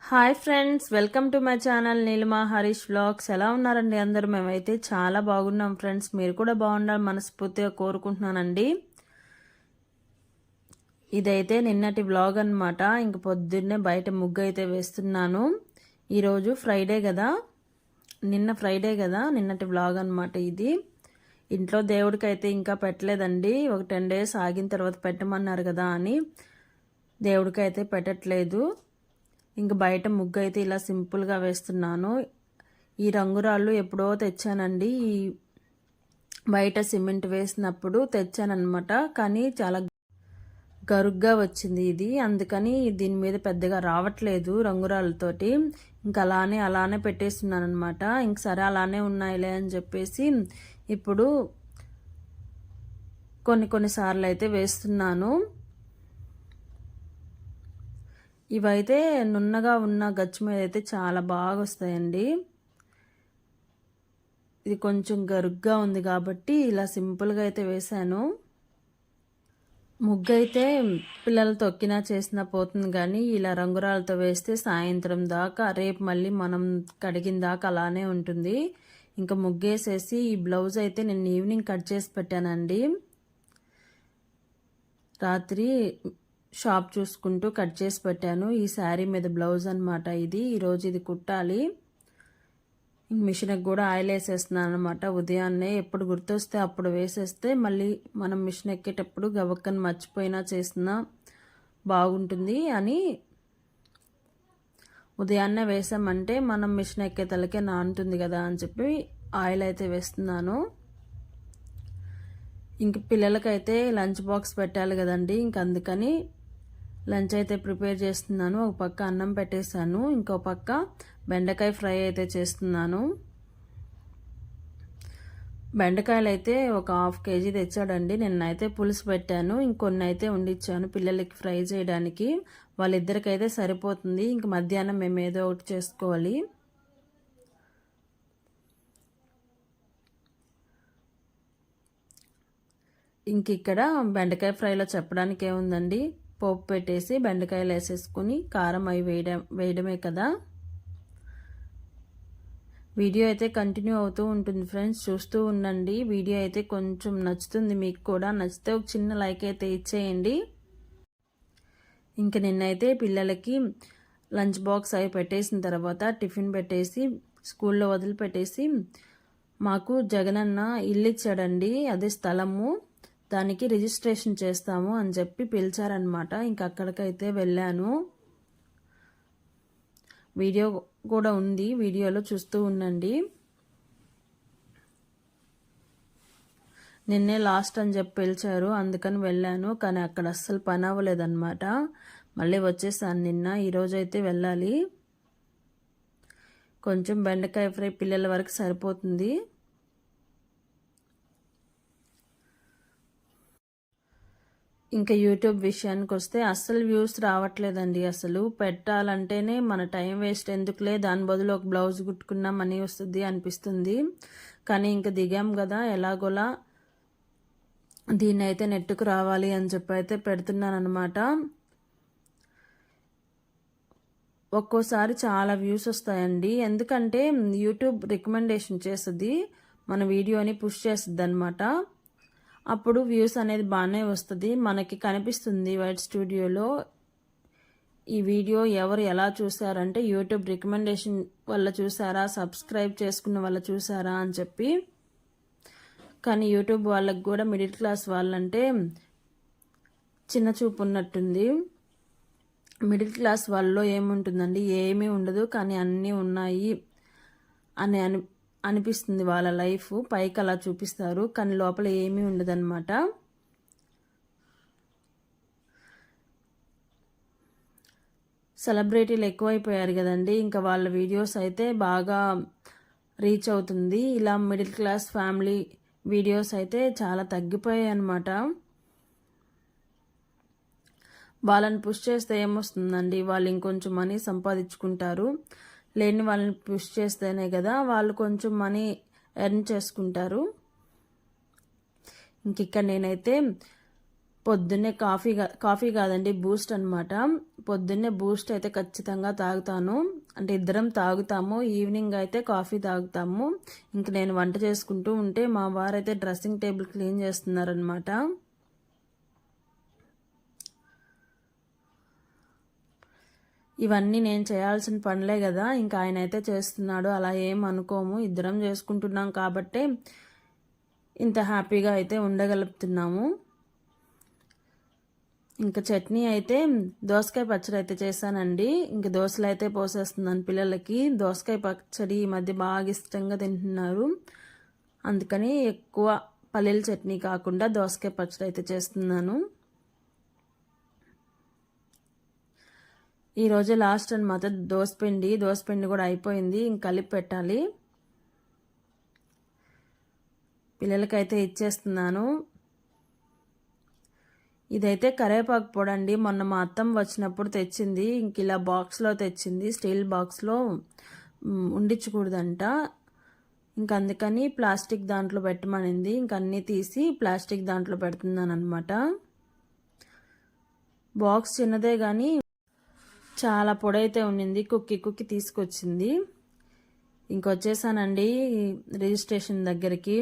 Hi friends, welcome to my channel Neelima Harish vlogs. ఎలా ఉన్నారండి అందరూ? మేమైతే చాలా బాగున్నాం ఫ్రెండ్స్. మీరు కూడా బాగుండాలి మనస్ఫూర్తిగా కోరుకుంటున్నానండి. ఇదైతే నిన్నటి వ్లాగ్ అనమాట. ఇంక పొద్దున్నే బయట ముగ్గు అయితే వేస్తున్నాను. ఈరోజు ఫ్రైడే కదా, నిన్నటి వ్లాగ్ అనమాట ఇది. ఇంట్లో దేవుడికి అయితే ఇంకా పెట్టలేదండి. ఒక 10 days ఆగిన తర్వాత పెట్టమన్నారు కదా అని దేవుడికి అయితే పెట్టట్లేదు. ఇంక బయట ముగ్గు అయితే ఇలా సింపుల్గా వేస్తున్నాను. ఈ రంగురాళ్ళు ఎప్పుడో తెచ్చానండి. ఈ బయట సిమెంట్ వేసినప్పుడు తెచ్చానమాట. కానీ చాలా గరుగ్గా వచ్చింది ఇది, అందుకని దీని మీద పెద్దగా రావట్లేదు రంగురాళ్ళతోటి. ఇంక అలానే పెట్టేస్తున్నాను అనమాట. ఇంక సరే అలానే ఉన్నాయిలే అని చెప్పేసి ఇప్పుడు కొన్ని సార్లు అయితే వేస్తున్నాను. ఇవైతే నున్నగా ఉన్న గచ్చు మీద అయితే చాలా బాగా వస్తాయండి. ఇది కొంచెం గరుగ్గా ఉంది కాబట్టి ఇలా సింపుల్గా అయితే వేశాను. ముగ్గు అయితే పిల్లలు తొక్కినా చేసినా పోతుంది, కానీ ఇలా రంగురాలతో వేస్తే సాయంత్రం దాకా, రేపు మళ్ళీ మనం కడిగిన దాకా అలానే ఉంటుంది. ఇంకా ముగ్గేసేసి ఈ బ్లౌజ్ అయితే నేను ఈవినింగ్ కట్ చేసి పెట్టానండి. రాత్రి షాప్ చూసుకుంటూ కట్ చేసి పెట్టాను. ఈ శారీ మీద బ్లౌజ్ అనమాట ఇది. ఈరోజు ఇది కుట్టాలి. మిషన్కి కూడా ఆయిల్ వేసేస్తున్నాను అనమాట. ఉదయాన్నే ఎప్పుడు గుర్తొస్తే అప్పుడు వేసేస్తే మళ్ళీ మనం మిషన్ ఎక్కేటప్పుడు గబక్కని మర్చిపోయినా చేసినా బాగుంటుంది అని ఉదయాన్నే వేసామంటే మనం మిషన్ ఎక్కే తలకే నానుతుంది కదా అని చెప్పి ఆయిల్ అయితే వేస్తున్నాను. ఇంక పిల్లలకైతే లంచ్ బాక్స్ పెట్టాలి కదండి. ఇంక అందుకని లంచ్ అయితే ప్రిపేర్ చేస్తున్నాను. ఒక పక్క అన్నం పెట్టేశాను, ఇంకో పక్క బెండకాయ ఫ్రై అయితే చేస్తున్నాను. బెండకాయలు అయితే ఒక 1/2 kg తెచ్చాడండి. నిన్నైతే పులుసు పెట్టాను, ఇంకొన్ని అయితే వండిచ్చాను పిల్లలకి ఫ్రై చేయడానికి. వాళ్ళిద్దరికైతే సరిపోతుంది. ఇంక మధ్యాహ్నం మేము ఏదో ఒకటి చేసుకోవాలి. ఇంక ఇక్కడ బెండకాయ ఫ్రైలో చెప్పడానికి ఏముందండి, పోపు పెట్టేసి బెండకాయలు వేసేసుకుని కారం అవి వేయడమే కదా. వీడియో అయితే కంటిన్యూ అవుతూ ఉంటుంది ఫ్రెండ్స్, చూస్తూ ఉండండి. వీడియో అయితే కొంచెం నచ్చుతుంది మీకు కూడా. నచ్చితే ఒక చిన్న లైక్ అయితే ఇచ్చేయండి. ఇంక నిన్నైతే పిల్లలకి లంచ్ బాక్స్ అవి పెట్టేసిన తర్వాత టిఫిన్ పెట్టేసి స్కూల్లో వదిలిపెట్టేసి మాకు జగనన్న ఇల్లు ఇచ్చాడండి, అదే స్థలము. దానికి రిజిస్ట్రేషన్ చేస్తాము అని చెప్పి పిలిచారనమాట. ఇంక అక్కడికైతే వెళ్ళాను. వీడియో కూడా ఉంది, వీడియోలో చూస్తూ ఉండండి. నిన్నే లాస్ట్ అని చెప్పి పిలిచారు, అందుకని వెళ్ళాను. కానీ అక్కడ అస్సలు పని అవ్వలేదన్నమాట. మళ్ళీ వచ్చేసాను నిన్న. ఈరోజైతే వెళ్ళాలి. కొంచెం బెండకాయ ఫ్రై పిల్లల వరకు సరిపోతుంది. ఇంకా యూట్యూబ్ విషయానికి వస్తే అస్సలు వ్యూస్ రావట్లేదండి. అసలు పెట్టాలంటేనే మన టైం వేస్ట్ ఎందుకులే, దాని బదులు ఒక బ్లౌజ్ కుట్టుకున్నా మనీ వస్తుంది అనిపిస్తుంది. కానీ ఇంకా దిగాం కదా, ఎలాగోలా దీన్ని అయితే నెట్టుకు రావాలి అని చెప్పి అయితే పెడుతున్నాను అనమాట. ఒక్కోసారి చాలా వ్యూస్ వస్తాయండి, ఎందుకంటే యూట్యూబ్ రికమెండేషన్ చేస్తుంది, మన వీడియోని పుష్ చేస్తుంది అనమాట. అప్పుడు వ్యూస్ అనేది బాగానే వస్తుంది, మనకి కనిపిస్తుంది వైట్ స్టూడియోలో ఈ వీడియో ఎవరు ఎలా చూసారంటే యూట్యూబ్ రికమెండేషన్ వల్ల చూసారా, సబ్స్క్రైబ్ చేసుకున్న వల్ల చూసారా అని చెప్పి. కానీ యూట్యూబ్ వాళ్ళకి కూడా మిడిల్ క్లాస్ వాళ్ళంటే చిన్న చూపు ఉన్నట్టుంది. మిడిల్ క్లాస్ వాళ్ళలో ఏముంటుందండి, ఏమీ ఉండదు, కానీ అన్నీ ఉన్నాయి అని అనిపిస్తుంది వాళ్ళ లైఫ్. పైకి అలా చూపిస్తారు, కానీ లోపల ఏమీ ఉండదన్నమాట. సెలబ్రిటీలు ఎక్కువైపోయారు కదండి, ఇంకా వాళ్ళ వీడియోస్ అయితే బాగా రీచ్ అవుతుంది. ఇలా మిడిల్ క్లాస్ ఫ్యామిలీ వీడియోస్ అయితే చాలా తగ్గిపోయాయి అన్నమాట. వాళ్ళని పుష్ చేస్తే ఏమొస్తుందండి, వాళ్ళు ఇంకొంచెం మనీ సంపాదించుకుంటారు. లేని వాళ్ళని పుష్ చేస్తేనే కదా వాళ్ళు కొంచెం మనీ ఎర్న్ చేసుకుంటారు. ఇంక ఇక్కడ నేనైతే పొద్దున్నే కాఫీ కాదండి, బూస్ట్ అనమాట. పొద్దున్నే బూస్ట్ అయితే ఖచ్చితంగా తాగుతాను. అంటే ఇద్దరం తాగుతాము. ఈవినింగ్ అయితే కాఫీ తాగుతాము. ఇంక నేను వంట చేసుకుంటూ ఉంటే మా వారైతే డ్రెస్సింగ్ టేబుల్ క్లీన్ చేస్తున్నారనమాట. ఇవన్నీ నేను చేయాల్సిన పనులే కదా, ఇంకా ఆయన అయితే చేస్తున్నాడు. అలా ఏం అనుకోము, ఇద్దరం చేసుకుంటున్నాం కాబట్టే ఇంత హ్యాపీగా అయితే ఉండగలుగుతున్నాము. ఇంకా చట్నీ అయితే దోసకాయ పచ్చడి అయితే చేశానండి. ఇంక దోశలు అయితే పోసేస్తున్నాను పిల్లలకి. దోసకాయ పచ్చడి ఈ మధ్య బాగా ఇష్టంగా తింటున్నారు. అందుకని ఎక్కువ పల్లీల చట్నీ కాకుండా దోసకాయ పచ్చడి అయితే చేస్తున్నాను. ఈరోజే లాస్ట్ అనమాట దోసపిండి కూడా అయిపోయింది. ఇంక కలిపి పెట్టాలి. పిల్లలకైతే ఇచ్చేస్తున్నాను. ఇదైతే కరివేపాకు పొడి అండి. మొన్న మా అత్తమ్మ వచ్చినప్పుడు తెచ్చింది. ఇంక ఇలా బాక్స్లో తెచ్చింది, స్టీల్ బాక్స్లో. ఉండించకూడదంట. ఇంక అందుకని ప్లాస్టిక్ దాంట్లో పెట్టమనింది. ఇంక అన్నీ తీసి ప్లాస్టిక్ దాంట్లో పెడుతున్నాను అనమాట. బాక్స్ చిన్నదే కానీ చాలా పొడైతే ఉండింది. కుక్కి తీసుకొచ్చింది. ఇంకొచ్చేసానండి రిజిస్ట్రేషన్ దగ్గరికి.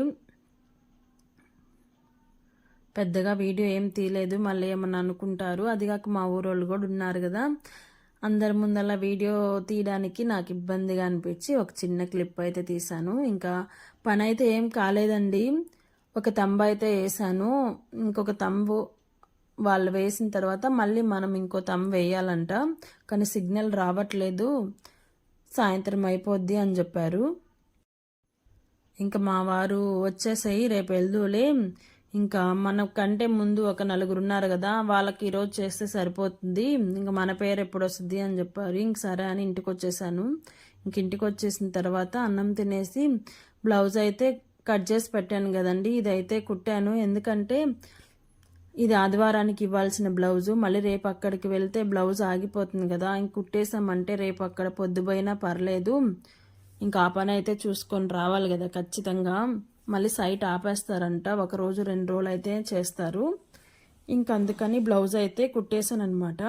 పెద్దగా వీడియో ఏం తీయలేదు, మళ్ళీ ఏమన్నా అనుకుంటారు. అదిగాక మా ఊరోళ్ళు కూడా ఉన్నారు కదా, అందరి ముందలా వీడియో తీయడానికి నాకు ఇబ్బందిగా అనిపించి ఒక చిన్న క్లిప్ అయితే తీశాను. ఇంకా పని అయితే ఏం కాలేదండి. ఒక తంబు అయితే వేసాను. ఇంకొక తంబు వాళ్ళు వేసిన తర్వాత మళ్ళీ మనం ఇంకో తంబు వేయాలంట. కానీ సిగ్నల్ రావట్లేదు, సాయంత్రం అయిపోద్ది అని చెప్పారు. ఇంకా మా వారు వచ్చేసాయి, రేపు వెళ్దూలే, ఇంకా మనకంటే ముందు ఒక నలుగురు ఉన్నారు కదా, వాళ్ళకి ఈరోజు చేస్తే సరిపోతుంది, ఇంకా మన పేరు ఎప్పుడు వస్తుంది అని చెప్పారు. ఇంక సరే అని ఇంటికి వచ్చేసాను. ఇంటికి వచ్చేసిన తర్వాత అన్నం తినేసి బ్లౌజ్ అయితే కట్ చేసి పెట్టాను కదండి, ఇదైతే కుట్టాను. ఎందుకంటే ఇది ఆదివారానికి ఇవ్వాల్సిన బ్లౌజు, మళ్ళీ రేపు అక్కడికి వెళ్తే బ్లౌజ్ ఆగిపోతుంది కదా, ఇంక కుట్టేసామంటే రేపు అక్కడ పొద్దుపోయినా పర్లేదు, ఇంకా ఆ పని అయితే చూసుకొని రావాలి కదా ఖచ్చితంగా. మళ్ళీ సైట్ ఆపేస్తారంట, ఒక రోజు 2 రోజులు అయితే చేస్తారు. ఇంక అందుకని బ్లౌజ్ అయితే కుట్టేశాను అనమాట.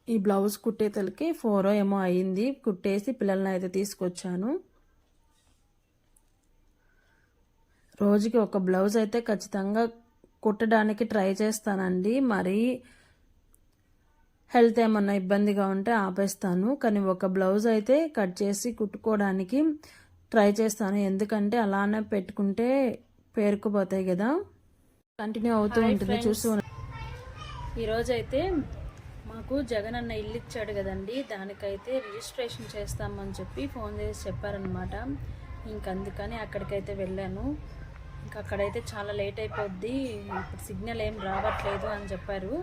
ఈ బ్లౌజ్ కుట్టేతలకి 4 ఏమో అయింది. కుట్టేసి పిల్లల్ని అయితే తీసుకొచ్చాను. రోజుకి ఒక బ్లౌజ్ అయితే ఖచ్చితంగా కుట్టడానికి ట్రై చేస్తానండి. మరి హెల్త్ ఏమన్నా ఇబ్బందిగా ఉంటే ఆపేస్తాను, కానీ ఒక బ్లౌజ్ అయితే కట్ చేసి కుట్టుకోవడానికి ట్రై చేస్తాను. ఎందుకంటే అలానే పెట్టుకుంటే పేరుకుపోతాయి కదా, కంటిన్యూ అవుతూ ఉంటుంది. చూస్తూ ఈరోజు అయితే మాకు జగన్ అన్న ఇల్లు ఇచ్చాడు కదండి, దానికైతే రిజిస్ట్రేషన్ చేస్తామని చెప్పి ఫోన్ చేసి చెప్పారనమాట. ఇంకందుకని అక్కడికైతే వెళ్ళాను. ఇంకా అక్కడైతే చాలా లేట్ అయిపోద్ది, ఇప్పుడు సిగ్నల్ ఏం రావట్లేదు అని చెప్పారు.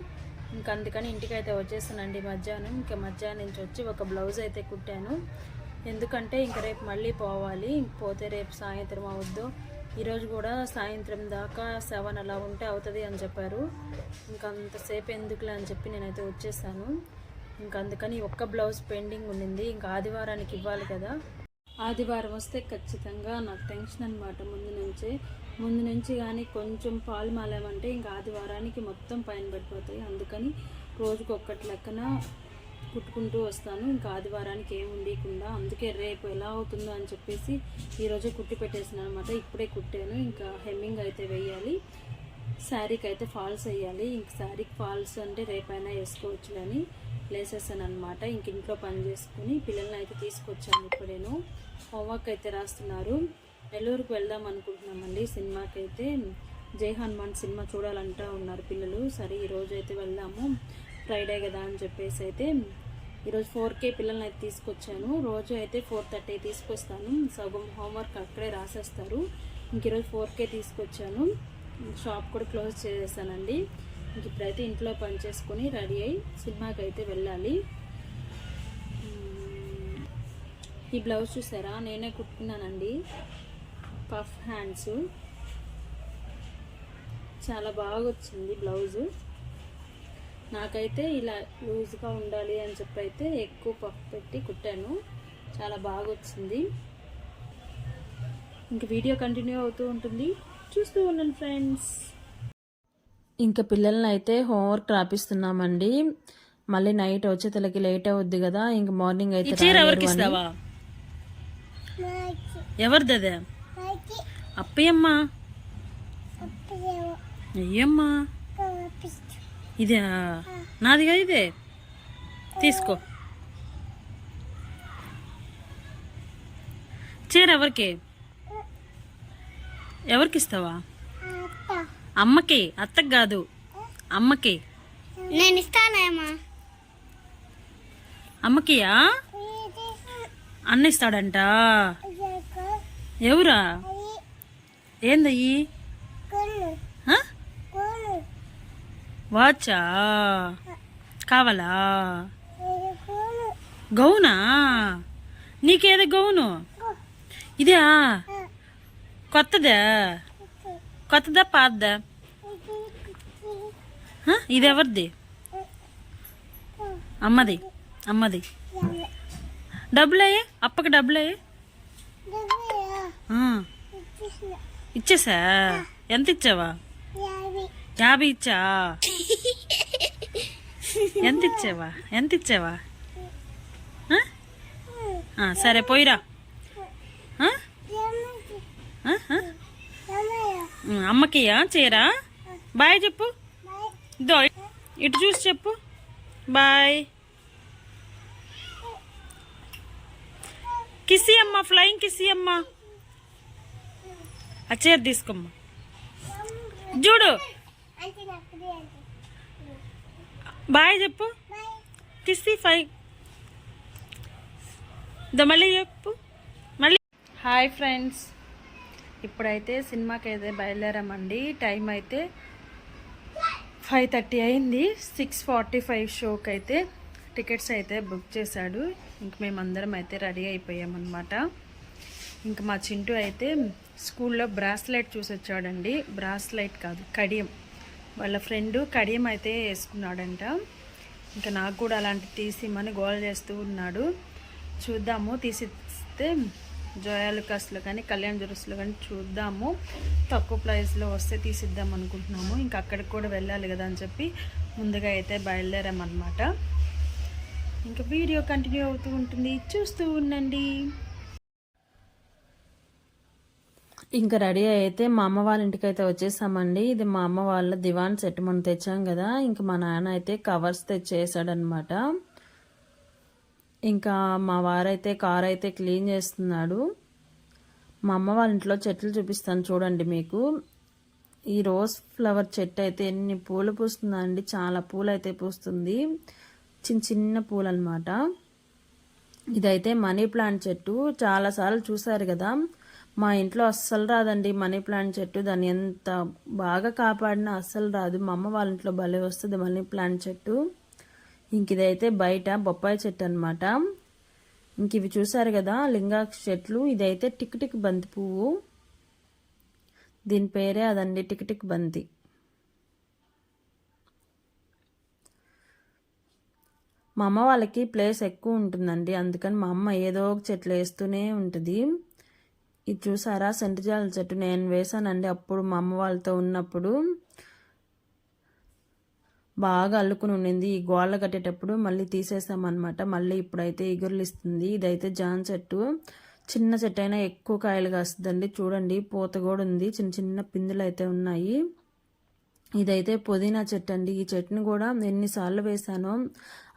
అందుకని ఇంటికైతే వచ్చేసానండి మధ్యాహ్నం. ఇంకా మధ్యాహ్నం నుంచి వచ్చి ఒక బ్లౌజ్ అయితే కుట్టాను. ఎందుకంటే ఇంక రేపు మళ్ళీ పోవాలి, పోతే రేపు సాయంత్రం అవద్దు. ఈరోజు కూడా సాయంత్రం దాకా 7 అలా ఉంటే అవుతుంది అని చెప్పారు. అంతసేపు ఎందుకులే అని చెప్పి నేనైతే వచ్చేసాను. అందుకని ఒక్క బ్లౌజ్ పెండింగ్ ఉండింది, ఇంకా ఆదివారానికి ఇవ్వాలి కదా. ఆదివారం వస్తే ఖచ్చితంగా నాకు టెన్షన్ అనమాట. ముందు నుంచి కానీ కొంచెం పాలు మాలేమంటే ఇంకా ఆదివారానికి మొత్తం పైన పడిపోతాయి. అందుకని రోజుకి ఒక్కటి లెక్కన కుట్టుకుంటూ వస్తాను, ఇంకా ఆదివారానికి ఏమి ఉండకుండా. అందుకే రేపు ఎలా అవుతుందో అని చెప్పేసి ఈరోజే కుట్టి పెట్టేసాను అనమాట. ఇప్పుడే కుట్టాను. ఇంకా హెమ్మింగ్ అయితే వేయాలి, శారీకి అయితే ఫాల్స్ వేయాలి. ఇంక శారీకి ఫాల్స్ అంటే రేపైనా వేసుకోవచ్చులని వేసేసాను అనమాట. ఇంట్లో పని చేసుకుని పిల్లల్ని అయితే తీసుకొచ్చాను. ఇప్పుడేను హోంవర్క్ అయితే రాస్తున్నారు. నెల్లూరుకు వెళ్దాం అనుకుంటున్నామండి సినిమాకి అయితే. జై హనుమాన్ సినిమా చూడాలంటూ ఉన్నారు పిల్లలు. సరే ఈరోజు అయితే వెళ్దాము, ఫ్రైడే కదా అని చెప్పేసి అయితే ఈరోజు 4K పిల్లల్ని అయితే తీసుకొచ్చాను. రోజు అయితే 4:30 తీసుకొస్తాను, సగం హోంవర్క్ అక్కడే రాసేస్తారు. ఈరోజు 4K తీసుకొచ్చాను. షాప్ కూడా క్లోజ్ చేసేసానండి. ఇప్పుడైతే ఇంట్లో పని చేసుకొని రెడీ అయ్యి సినిమాకి అయితే వెళ్ళాలి. ఈ బ్లౌజ్ చూసారా, నేనే కుట్టుకున్నానండి. పఫ్ హ్యాండ్స్ చాలా బాగా వచ్చింది బ్లౌజు. నాకైతే ఇలా లూజ్గా ఉండాలి అని చెప్పి అయితే ఎక్కువ పఫ్ పెట్టి కుట్టాను, చాలా బాగా వచ్చింది. ఇంక వీడియో కంటిన్యూ అవుతూ ఉంటుంది, చూస్తూ ఉండండి ఫ్రెండ్స్. ఇంకా పిల్లల్ని అయితే హోంవర్క్ రాపిస్తున్నామండి. మళ్ళీ నైట్ వచ్చేతలకి లేట్ అవుద్ది కదా, ఇంక మార్నింగ్ అయితే ఎవరికి ఇస్తావా? ఎవరిది? అప్పయ్యమ్మా, అయ్యమ్మా, ఇదే నాదిగా, ఇదే తీసుకో. చీర ఎవరికి ఎవరికి ఇస్తావా? అమ్మకి, అత్తకి కాదు, అమ్మకి. నేను ఇస్తానేమా. అమ్మకియా? అన్న ఇస్తాడంట. ఎవరా? ఏందయ్యి? వాచా కావాలా? గౌనా? నీకేది గౌను? ఇదే కొత్తదా? కొత్తదా పాతదా? ఇది ఎవరిది? అమ్మది. అమ్మది. డబ్బులయ్యే, అప్పకి డబ్బులయ్యే. ఇచ్చేసా? ఎంత ఇచ్చావా? 50 ఇచ్చా? ఎంత ఇచ్చావా? ఎంత ఇచ్చావా? సరే పోయిరా. అమ్మకియా చీర? బాయ్ చెప్పు. ఇదో ఇటు చూసి చెప్పు బాయ్. కిసి అమ్మ, ఫ్లయింగ్ కిసి అమ్మ. ఆ చీర తీసుకోమ్మా. చూడు బాయ్ చెప్పు. కిసి ఫైవ్. ఇదో మళ్ళీ చెప్పు. మళ్ళీ హాయ్ ఫ్రెండ్స్, ఇప్పుడైతే సినిమాకి అయితే బయలుదేరామండి. టైం అయితే 5:30 అయింది. 6:45 షోకి అయితే టికెట్స్ అయితే బుక్ చేశాడు. ఇంక మేమందరం అయితే రెడీ అయిపోయామన్నమాట. ఇంక మా చింటూ అయితే స్కూల్లో బ్రాస్లెట్ చూసి వచ్చాడండి. బ్రాస్లెట్ కాదు, కడియం. వాళ్ళ ఫ్రెండు కడియం అయితే వేసుకున్నాడంట. ఇంకా నాకు కూడా అలాంటి తీసిమని గోల్ చేస్తూ ఉన్నాడు. చూద్దాము, తీసిస్తే జోయాలుకాస్లో కానీ కళ్యాణ్ జ్యువెలర్స్లో కానీ చూద్దాము. తక్కువ ప్రైస్లో వస్తే తీసిద్దాం అనుకుంటున్నాము. ఇంకా అక్కడికి కూడా వెళ్ళాలి కదా అని చెప్పి ముందుగా అయితే బయలుదేరామన్నమాట. ఇంకా వీడియో కంటిన్యూ అవుతూ ఉంటుంది, చూస్తూ ఉండండి. ఇంకా రెడీ అయితే మా అమ్మ వాళ్ళ ఇంటికి అయితే వచ్చేసామండి. ఇది మా అమ్మ వాళ్ళ దివాన్ సెట్ మనం తెచ్చాం కదా. ఇంకా మా నాన్న అయితే కవర్స్ తెచ్చేసాడనమాట. ఇంకా మా వారైతే కార్ అయితే క్లీన్ చేస్తున్నాడు. మా అమ్మ వాళ్ళ ఇంట్లో చెట్లు చూపిస్తాను చూడండి మీకు. ఈ రోజ్ ఫ్లవర్ చెట్టు అయితే ఎన్ని పూలు పూస్తుందండి, చాలా పూలు అయితే పూస్తుంది. చిన్న చిన్న పూలు అనమాట. ఇదైతే మనీ ప్లాంట్ చెట్టు, చాలాసార్లు చూసారు కదా. మా ఇంట్లో అస్సలు రాదండి మనీ ప్లాంట్ చెట్టు. దాన్ని ఎంత బాగా కాపాడినా అస్సలు రాదు. మా అమ్మ వాళ్ళ ఇంట్లో భలే వస్తుంది మనీ ప్లాంట్ చెట్టు. ఇంక ఇదైతే బయట బొప్పాయి చెట్టు అనమాట. ఇంక ఇవి చూసారు కదా లింగాక్ష చెట్లు. ఇదైతే టిక్ టిక్ బంతి పువ్వు, దీని పేరే అదండి, టిక్ టిక్ బంతి. మా అమ్మ వాళ్ళకి ప్లేస్ ఎక్కువ ఉంటుందండి, అందుకని మా అమ్మ ఏదో ఒక చెట్లు వేస్తూనే ఉంటుంది. ఇది చూసారా సెంటజాల చెట్టు, నేను వేసానండి అప్పుడు మా అమ్మ వాళ్ళతో ఉన్నప్పుడు. బాగా అల్లుకుని ఉండింది. ఈ గోళ్ళ కట్టేటప్పుడు మళ్ళీ తీసేసామన్నమాట. మళ్ళీ ఇప్పుడైతే ఇగురులు ఇస్తుంది. ఇదైతే జాన్ చెట్టు, చిన్న చెట్టు అయినా ఎక్కువ కాయలు కాస్తుందండి. చూడండి పూత కూడా ఉంది, చిన్న చిన్న పిందులు అయితే ఉన్నాయి. ఇదైతే పుదీనా చెట్టు అండి. ఈ చెట్టుని కూడా ఎన్నిసార్లు వేసానో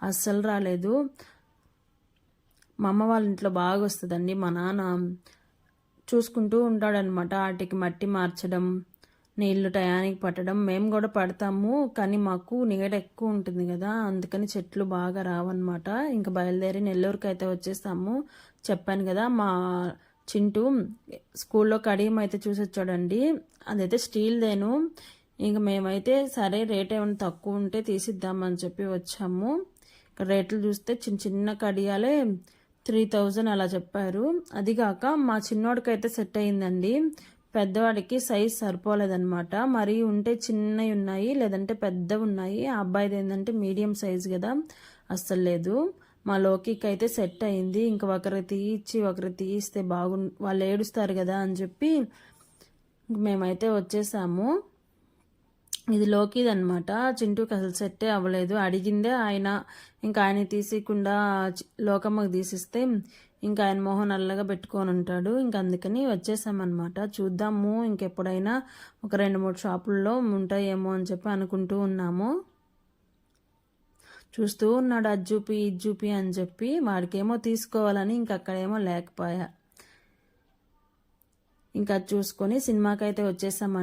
అస్సలు రాలేదు. మా అమ్మ వాళ్ళ ఇంట్లో బాగా వస్తుందండి. మా నాన్న చూసుకుంటూ ఉంటాడనమాట. వాటికి మట్టి మార్చడం, నీళ్లు టయానికి పట్టడం. మేము కూడా పడతాము, కానీ మాకు నీడ ఎక్కువ ఉంటుంది కదా, అందుకని చెట్లు బాగా రావన్నమాట. ఇంకా బయలుదేరి నెల్లూరుకి అయితే వచ్చేసాము. చెప్పాను కదా మా చింటూ స్కూల్లో కడియం అయితే చూసి వచ్చాడండి. అదైతే స్టీల్దేను. ఇంక మేమైతే సరే రేట్ ఏమైనా తక్కువ ఉంటే తీసిద్దామని చెప్పి వచ్చాము. ఇక్కడ రేట్లు చూస్తే చిన్న చిన్న కడియాలే 3000 అలా చెప్పారు. అదిగాక మా చిన్నోడికైతే సెట్ అయిందండి. పెద్దవాడికి సైజ్ సరిపోలేదన్నమాట. మరి ఉంటే చిన్నవి ఉన్నాయి, లేదంటే పెద్దవి ఉన్నాయి. ఆ అబ్బాయిది ఏంటంటే మీడియం సైజ్ కదా, అస్సలు లేదు. మా లోకికి అయితే సెట్ అయింది. ఇంకా ఒకరికి తీయించి ఒకరికి తీయిస్తే వాళ్ళు ఏడుస్తారు కదా అని చెప్పి మేమైతే వచ్చేసాము. ఇది లోకిది అనమాట. చింటూకి అసలు సెట్టే అవ్వలేదు. అడిగిందే ఆయన, ఇంకా ఆయన తీసికుండా లోకమ్మకు తీసిస్తే ఇంకా ఆయన మొహం నల్లగా పెట్టుకొని ఉంటాడు. ఇంక అందుకని వచ్చేసామన్నమాట. చూద్దాము ఇంకెప్పుడైనా ఒక 2-3 షాపుల్లో ఉంటాయేమో అని చెప్పి అనుకుంటూ ఉన్నాము. చూస్తూ ఉన్నాడు అది చూపి ఇది చూపి అని చెప్పి. వాడికేమో తీసుకోవాలని ఇంక అక్కడేమో లేకపోయా. ఇంకా చూసుకొని సినిమాకైతే వచ్చేసామండి.